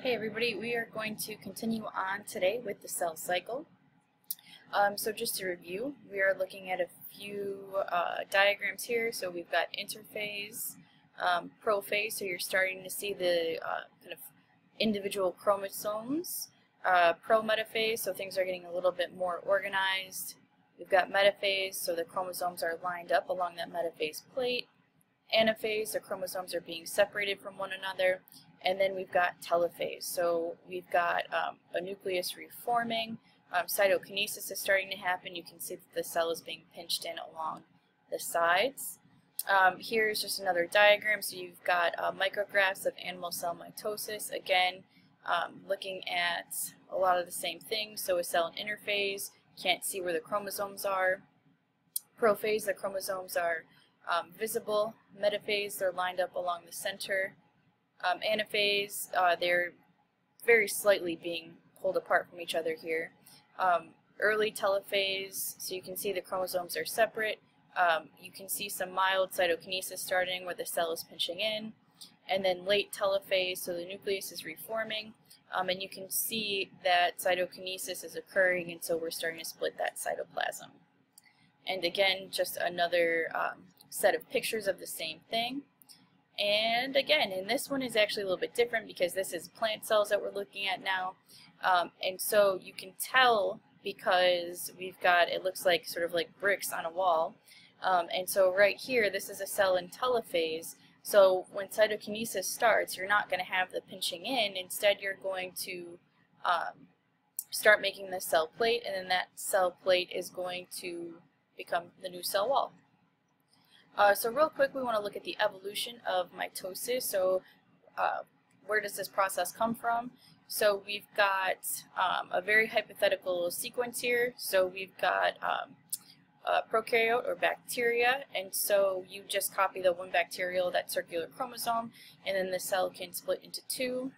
Hey everybody, we are going to continue on today with the cell cycle. So just to review, we are looking at a few diagrams here. So we've got interphase, prophase, so you're starting to see the kind of individual chromosomes. Prometaphase, so things are getting a little bit more organized. We've got metaphase, so the chromosomes are lined up along that metaphase plate. Anaphase, the chromosomes are being separated from one another. And then we've got telophase, so we've got a nucleus reforming, cytokinesis is starting to happen. You can see that the cell is being pinched in along the sides. Here's just another diagram, so you've got micrographs of animal cell mitosis, again looking at a lot of the same things. So a cell in interphase, can't see where the chromosomes are. Prophase, the chromosomes are visible. Metaphase, they're lined up along the center. Anaphase, they're very slightly being pulled apart from each other here. Early telophase, so you can see the chromosomes are separate. You can see some mild cytokinesis starting where the cell is pinching in. And then late telophase, so the nucleus is reforming. And you can see that cytokinesis is occurring, and so we're starting to split that cytoplasm. And again, just another set of pictures of the same thing. And again, and this one is actually a little bit different because this is plant cells that we're looking at now. And so you can tell because we've got, it looks like sort of like bricks on a wall. And so right here, this is a cell in telophase. So when cytokinesis starts, you're not going to have the pinching in. Instead, you're going to start making the cell plate, and then that cell plate is going to become the new cell wall. So real quick, we want to look at the evolution of mitosis. So where does this process come from? So we've got a very hypothetical sequence here. So we've got prokaryote or bacteria, and so you just copy the one bacterial, that circular chromosome, and then the cell can split into two.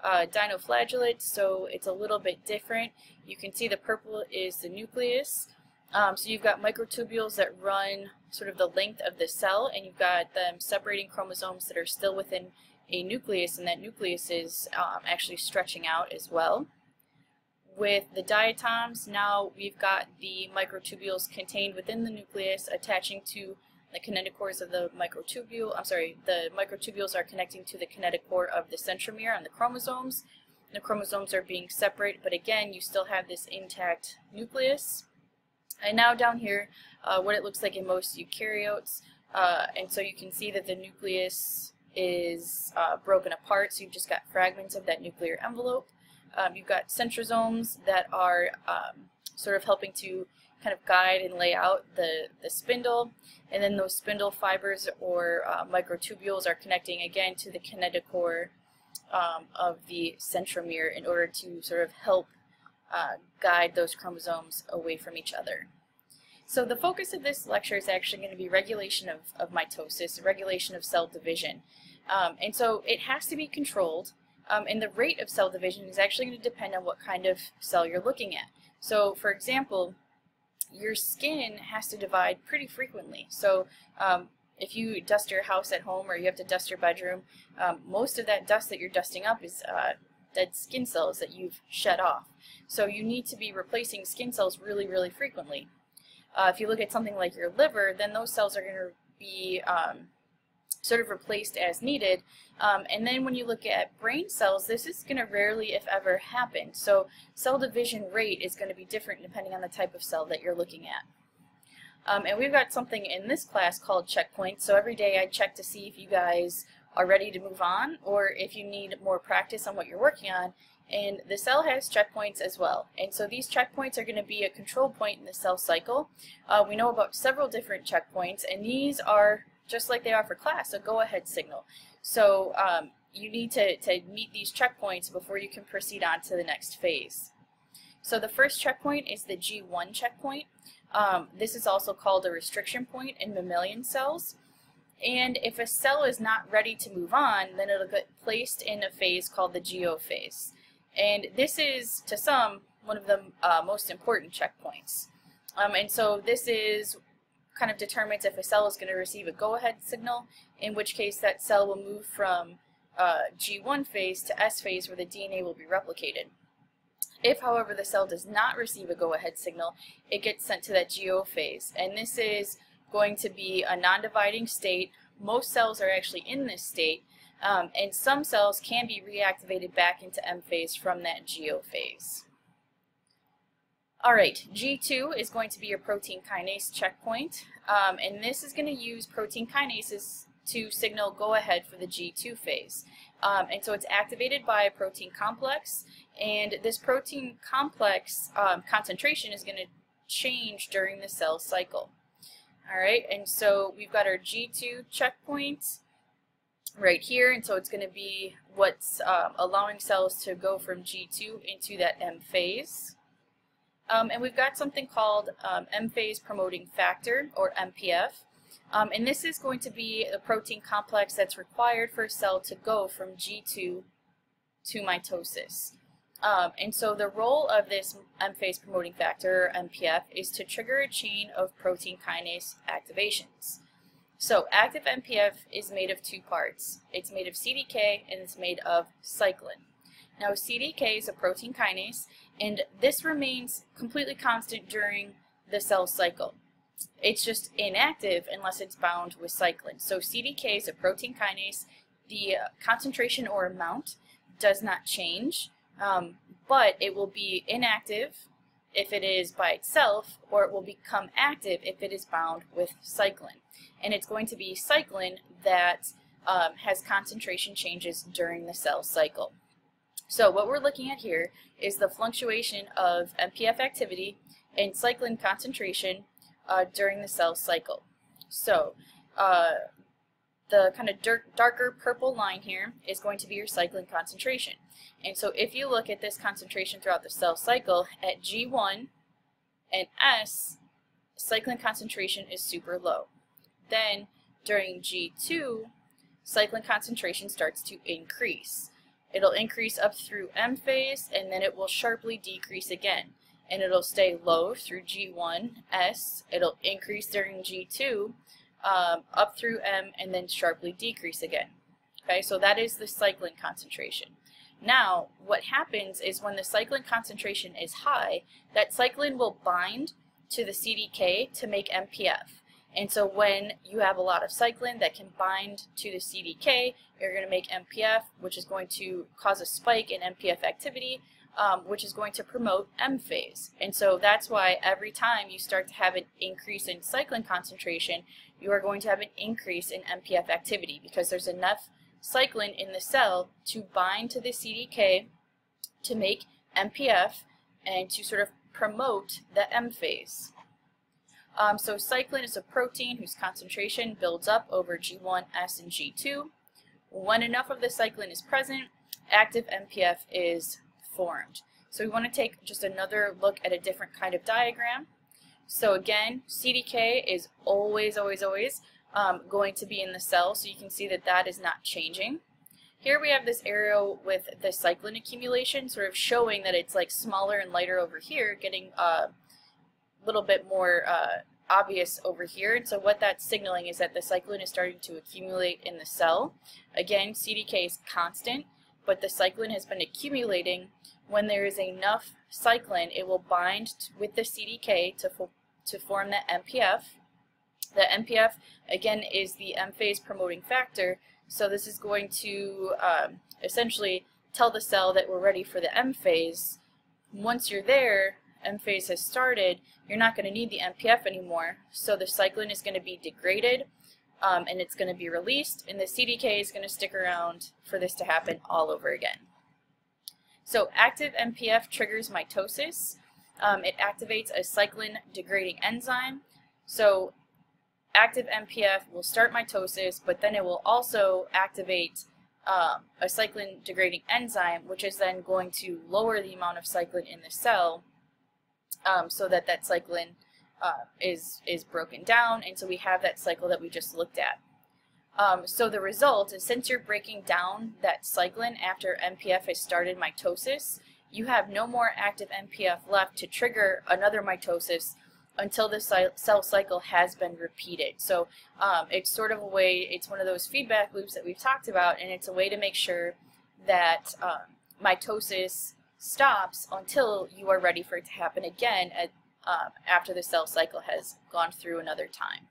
Dinoflagellates, so it's a little bit different. You can see the purple is the nucleus. So you've got microtubules that run sort of the length of the cell, and you've got them separating chromosomes that are still within a nucleus, and that nucleus is actually stretching out as well. With the diatoms, now we've got the microtubules contained within the nucleus attaching to the kinetochores of the microtubule. The microtubules are connecting to the kinetochore of the centromere on the chromosomes. The chromosomes are being separated, but again, you still have this intact nucleus. And now down here, what it looks like in most eukaryotes, and so you can see that the nucleus is broken apart, so you've just got fragments of that nuclear envelope. You've got centrosomes that are sort of helping to kind of guide and lay out the spindle, and then those spindle fibers or microtubules are connecting again to the kinetochore of the centromere in order to sort of help guide those chromosomes away from each other. So the focus of this lecture is actually going to be regulation of mitosis, regulation of cell division. And so it has to be controlled, and the rate of cell division is actually going to depend on what kind of cell you're looking at. So for example, your skin has to divide pretty frequently. So if you dust your house at home or you have to dust your bedroom, most of that dust that you're dusting up is dead skin cells that you've shed off. So you need to be replacing skin cells really, really frequently. If you look at something like your liver, then those cells are going to be sort of replaced as needed. And then when you look at brain cells, this is going to rarely, if ever, happen. So cell division rate is going to be different depending on the type of cell that you're looking at. And we've got something in this class called checkpoints. So every day I check to see if you guys are ready to move on or if you need more practice on what you're working on. And the cell has checkpoints as well. And so these checkpoints are going to be a control point in the cell cycle. We know about several different checkpoints, and these are just like they are for class, a go-ahead signal. So you need to meet these checkpoints before you can proceed on to the next phase. So the first checkpoint is the G1 checkpoint. This is also called a restriction point in mammalian cells. And if a cell is not ready to move on, then it'll get placed in a phase called the GO phase. And this is, to some, one of the most important checkpoints. And so this is kind of determines if a cell is going to receive a go-ahead signal, in which case that cell will move from G1 phase to S phase where the DNA will be replicated. If, however, the cell does not receive a go-ahead signal, it gets sent to that GO phase, and this is going to be a non-dividing state. Most cells are actually in this state, and some cells can be reactivated back into M phase from that GO phase. Alright, G2 is going to be a protein kinase checkpoint, and this is going to use protein kinases to signal go-ahead for the G2 phase. And so it's activated by a protein complex, and this protein complex concentration is going to change during the cell cycle. Alright, and so we've got our G2 checkpoint right here, and so it's going to be what's allowing cells to go from G2 into that M phase. And we've got something called M phase promoting factor, or MPF. And this is going to be the protein complex that's required for a cell to go from G2 to mitosis. And so the role of this M phase promoting factor, or MPF, is to trigger a chain of protein kinase activations. So active MPF is made of two parts. It's made of CDK and it's made of cyclin. Now CDK is a protein kinase, and this remains completely constant during the cell cycle. It's just inactive unless it's bound with cyclin. So CDK is a protein kinase. The concentration or amount does not change, but it will be inactive if it is by itself, or it will become active if it is bound with cyclin. And it's going to be cyclin that has concentration changes during the cell cycle. So what we're looking at here is the fluctuation of MPF activity and cyclin concentration during the cell cycle. So the kind of darker purple line here is going to be your cyclin concentration. And so if you look at this concentration throughout the cell cycle, at G1 and S, cyclin concentration is super low. Then during G2, cyclin concentration starts to increase. It'll increase up through M phase, and then it will sharply decrease again. And it'll stay low through G1, S, it'll increase during G2, up through M, and then sharply decrease again. Okay, so that is the cyclin concentration. Now, what happens is when the cyclin concentration is high, that cyclin will bind to the CDK to make MPF. And so when you have a lot of cyclin that can bind to the CDK, you're going to make MPF, which is going to cause a spike in MPF activity, which is going to promote M phase. And so that's why every time you start to have an increase in cyclin concentration, you are going to have an increase in MPF activity, because there's enough cyclin in the cell to bind to the CDK to make MPF and to sort of promote the M phase. So cyclin is a protein whose concentration builds up over G1, S, and G2. When enough of the cyclin is present, active MPF is formed. So we want to take just another look at a different kind of diagram. So again, CDK is always going to be in the cell, so you can see that that is not changing. Here we have this arrow with the cyclin accumulation, sort of showing that it's like smaller and lighter over here, getting a little bit more obvious over here. And so what that's signaling is that the cyclin is starting to accumulate in the cell. Again, CDK is constant, but the cyclin has been accumulating. When there is enough cyclin, it will bind with the CDK to form the MPF. The MPF, again, is the M phase promoting factor, so this is going to essentially tell the cell that we're ready for the M phase. Once you're there, M phase has started, you're not going to need the MPF anymore, so the cyclin is going to be degraded, and it's going to be released, and the CDK is going to stick around for this to happen all over again. So active MPF triggers mitosis. It activates a cyclin degrading enzyme. So active MPF will start mitosis, but then it will also activate a cyclin degrading enzyme, which is then going to lower the amount of cyclin in the cell, so that that cyclin is broken down, and so we have that cycle that we just looked at. So the result is, since you're breaking down that cyclin after MPF has started mitosis, you have no more active MPF left to trigger another mitosis until the cell cycle has been repeated. So it's sort of a way, it's one of those feedback loops that we've talked about, and it's a way to make sure that mitosis stops until you are ready for it to happen again after the cell cycle has gone through another time.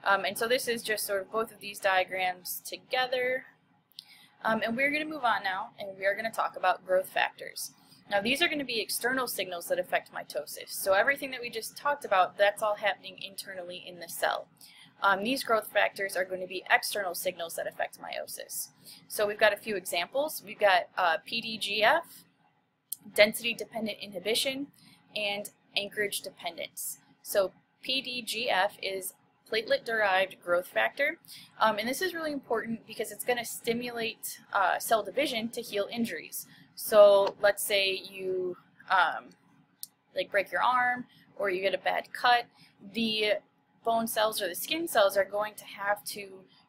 And so this is just sort of both of these diagrams together. And we're going to move on now, and we are going to talk about growth factors. Now these are going to be external signals that affect mitosis. So everything that we just talked about, that's all happening internally in the cell. These growth factors are going to be external signals that affect meiosis. So we've got a few examples. We've got PDGF, density-dependent inhibition, and anchorage dependence. So PDGF is platelet-derived growth factor, and this is really important because it's going to stimulate cell division to heal injuries. So let's say you like break your arm or you get a bad cut, the bone cells or the skin cells are going to have to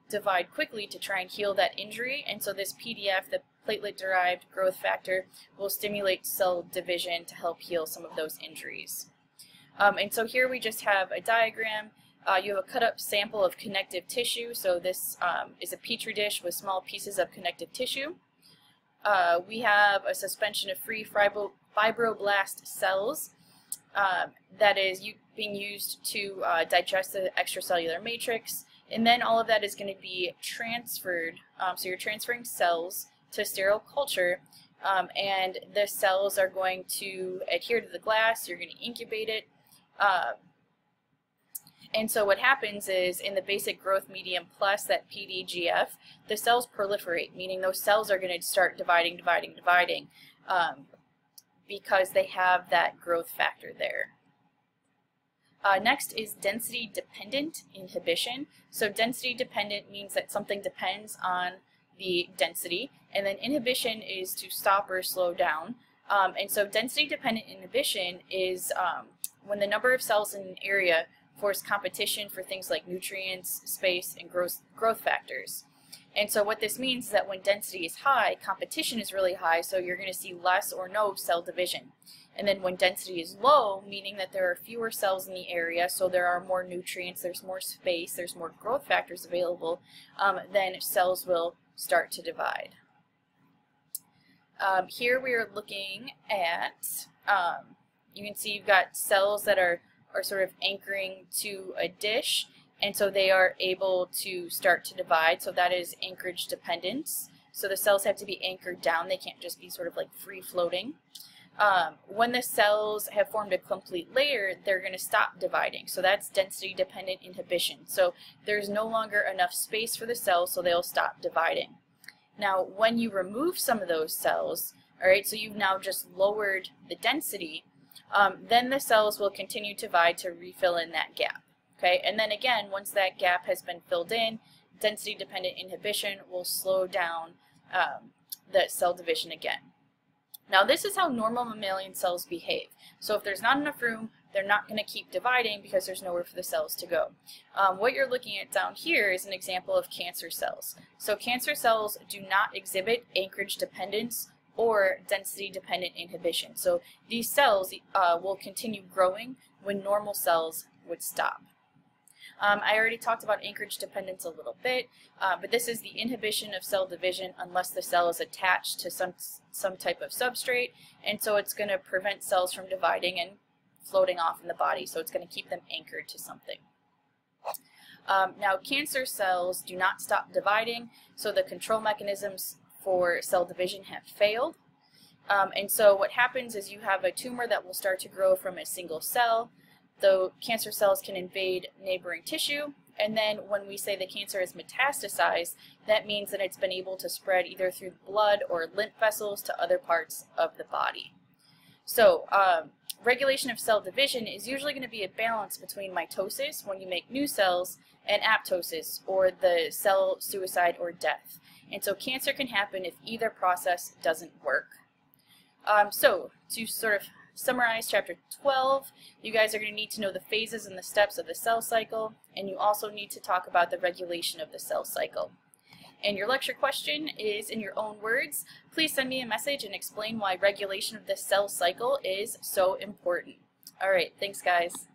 divide quickly to try and heal that injury, and so this PDF, the platelet-derived growth factor, will stimulate cell division to help heal some of those injuries. And so here we just have a diagram. You have a cut-up sample of connective tissue, so this is a petri dish with small pieces of connective tissue. We have a suspension of free fibroblast cells that is being used to digest the extracellular matrix, and then all of that is going to be transferred, so you're transferring cells to sterile culture, and the cells are going to adhere to the glass, you're going to incubate it, and so what happens is in the basic growth medium plus that PDGF, the cells proliferate, meaning those cells are going to start dividing, because they have that growth factor there. Next is density-dependent inhibition. So density-dependent means that something depends on the density, and then inhibition is to stop or slow down. And so density-dependent inhibition is when the number of cells in an area force competition for things like nutrients, space, and growth factors. And so what this means is that when density is high, competition is really high, so you're going to see less or no cell division. And then when density is low, meaning that there are fewer cells in the area, so there are more nutrients, there's more space, there's more growth factors available, then cells will start to divide. Here we are looking at, you can see you've got cells that are sort of anchoring to a dish, and so they are able to start to divide, so that is anchorage dependence. So the cells have to be anchored down, they can't just be sort of like free floating. When the cells have formed a complete layer, they're going to stop dividing, so that's density dependent inhibition. So there's no longer enough space for the cells, so they'll stop dividing. Now when you remove some of those cells, alright, so you've now just lowered the density, then the cells will continue to divide to refill in that gap. Okay, and then again, once that gap has been filled in, density-dependent inhibition will slow down the cell division again. Now this is how normal mammalian cells behave. So if there's not enough room, they're not going to keep dividing because there's nowhere for the cells to go. What you're looking at down here is an example of cancer cells. So cancer cells do not exhibit anchorage dependence or density-dependent inhibition. So these cells will continue growing when normal cells would stop. I already talked about anchorage dependence a little bit, but this is the inhibition of cell division unless the cell is attached to some type of substrate, and so it's going to prevent cells from dividing and floating off in the body, so it's going to keep them anchored to something. Now cancer cells do not stop dividing, so the control mechanisms for cell division have failed. And so what happens is you have a tumor that will start to grow from a single cell. The cancer cells can invade neighboring tissue, and then when we say the cancer is metastasized, that means that it's been able to spread either through blood or lymph vessels to other parts of the body. So regulation of cell division is usually going to be a balance between mitosis, when you make new cells, and apoptosis, or the cell suicide or death. And so cancer can happen if either process doesn't work. So to sort of summarize chapter 12, you guys are going to need to know the phases and the steps of the cell cycle, and you also need to talk about the regulation of the cell cycle. And your lecture question is in your own words. Please send me a message and explain why regulation of the cell cycle is so important. All right, thanks guys.